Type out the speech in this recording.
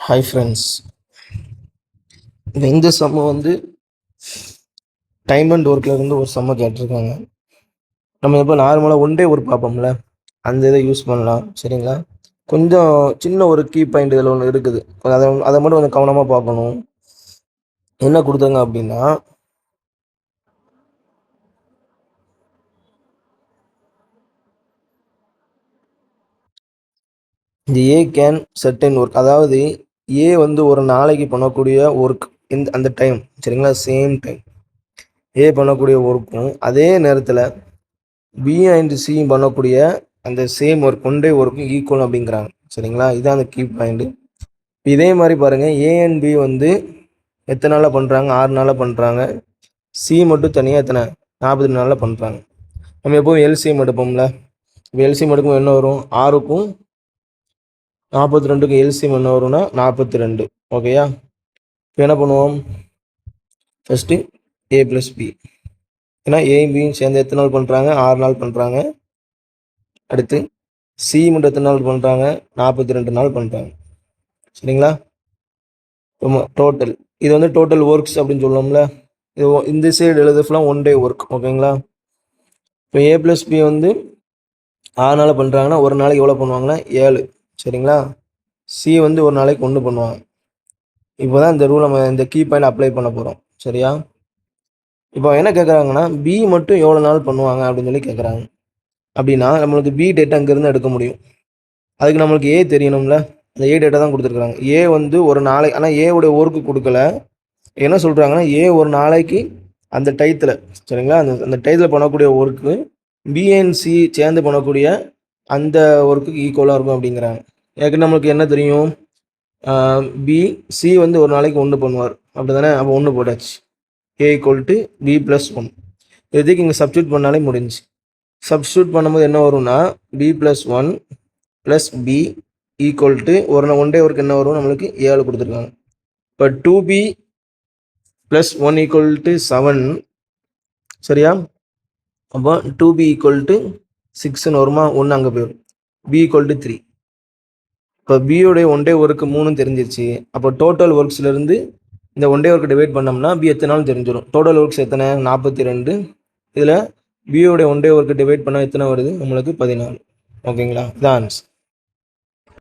Hi friends, இந்த சம்ம வந்து டைம் அண்ட் ஒர்க்கில் இருந்து ஒரு சம்ம கேட்டிருக்காங்க. நம்ம இப்போ நார்மலாக ஒன் டே ஒர்க் பார்ப்போம்ல, அந்த இதை யூஸ் பண்ணலாம். சரிங்களா? கொஞ்சம் சின்ன ஒரு கீ பாயிண்ட் இதில் ஒன்று இருக்குது. அதை மட்டும் கொஞ்சம் கவனமாக பார்க்கணும். என்ன கொடுத்தாங்க அப்படின்னா, இந்த ஏ கேன் சர்டன் ஒர்க், அதாவது ஏ வந்து ஒரு நாளைக்கு பண்ணக்கூடிய ஒர்க் அந்த டைம், சரிங்களா, சேம் டைம் ஏ பண்ணக்கூடிய ஒர்க்கும் அதே நேரத்தில் பி அண்ட் சி பண்ணக்கூடிய அந்த சேம் ஒர்க் ஒன் டே ஒர்க்கும் ஈக்குவல் அப்படிங்கிறாங்க. சரிங்களா? இதுதான் அந்த கீ பாயிண்ட். இதே மாதிரி பாருங்கள், ஏ அண்ட் பி வந்து எத்தனை நாளில் பண்ணுறாங்க? 6 நாளில் பண்ணுறாங்க. சி மட்டும் தனியாக எத்தனை 40 நாளில் பண்ணுறாங்க. நம்ம எப்போவும் எல்சிஎம் எடுப்போம்ல, இப்போ எல்சிஎம் எடுக்கும் என்ன வரும்? 6க்கும் 42க்கும் எல்சிஎம் என்ன வரும்னா 42. ஓகேயா? இப்போ என்ன பண்ணுவோம்? ஃபஸ்ட்டு ஏ ப்ளஸ் பி, ஏன்னா ஏயும் பியும் சேர்ந்து எத்தனை நாள் பண்ணுறாங்க? 6 நாள் பண்ணுறாங்க. அடுத்து சி மட்டும் எத்தனை நாள் பண்ணுறாங்க? 42 நாள் பண்ணுறாங்க. சரிங்களா? டோட்டல் இது வந்து டோட்டல் ஒர்க்ஸ் அப்படின்னு சொல்லுவோம்ல. இது இந்த சைடு எழுது ஃபுல்லாக ஒன் டே ஒர்க். ஓகேங்களா? இப்போ ஏ ப்ளஸ் பி வந்து 6 நாள் பண்ணுறாங்கன்னா ஒரு நாளைக்கு எவ்வளோ பண்ணுவாங்கன்னா 7. சரிங்களா? சி வந்து ஒரு நாளைக்கு 1 பண்ணுவாங்க. இப்போ தான் இந்த ரூல் நம்ம இந்த கீ பாயிண்ட் அப்ளை பண்ண போகிறோம். சரியா? இப்போ என்ன கேட்குறாங்கன்னா, பி மட்டும் எவ்வளோ நாள் பண்ணுவாங்க அப்படின்னு சொல்லி கேட்குறாங்க. அப்படின்னா நம்மளுக்கு பி டேட்டா அங்கேருந்து எடுக்க முடியும். அதுக்கு நம்மளுக்கு ஏ தெரியணும்ல. அந்த ஏ டேட்டா தான் கொடுத்துருக்குறாங்க. ஏ வந்து ஒரு நாளைக்கு, ஆனால் ஏவுடைய ஒர்க்கு கொடுக்கல. என்ன சொல்கிறாங்கன்னா, ஏ ஒரு நாளைக்கு அந்த டயத்தில், சரிங்களா, அந்த டயத்தில் பண்ணக்கூடிய ஒர்க்கு பிஎன்சி சேர்ந்து பண்ணக்கூடிய அந்த ஒர்க்குக்கு ஈக்குவலாக இருக்கும் அப்படிங்கிறாங்க. ஏற்கனவே நம்மளுக்கு என்ன தெரியும்? பி சி வந்து ஒரு நாளைக்கு 1 பண்ணுவார், அப்படி தானே? அப்போ 1 போட்டாச்சு. ஏ ஈக்குவல் டு பி ப்ளஸ் 1. இதுக்கு இங்கே சப்ஸ்டியூட் பண்ணாலே முடிஞ்சு. சப்ஸ்டியூட் பண்ணும்போது என்ன வரும்னா P plus 1 plus P equal to one day work என்ன வரும்? நம்மளுக்கு 7 கொடுத்துருக்காங்க. இப்போ 2b ப்ளஸ் 1 ஈக்குவல் டு 7. சரியா? அப்போ 2b ஈக்குவல் டு 6ன்னு வருமா? 1 அங்கே போயிடும். b equal to 3. இப்போ பியோடைய ஒன் டே ஒர்க்கு 3 தெரிஞ்சிருச்சு. அப்போ டோட்டல் ஒர்க்ஸ்லேருந்து இந்த ஒன் டே ஒர்க் டிவைட் பண்ணோம்னா பி எத்தனை நாள் தெரிஞ்சிடும். டோட்டல் ஒர்க்ஸ் எத்தனை? 42. இதில் பியோடைய ஒன் டே ஒர்க்கு டிவைட் பண்ணால் எத்தனை வருது? நம்மளுக்கு 14. ஓகேங்களா? இதான் ஆன்சர்.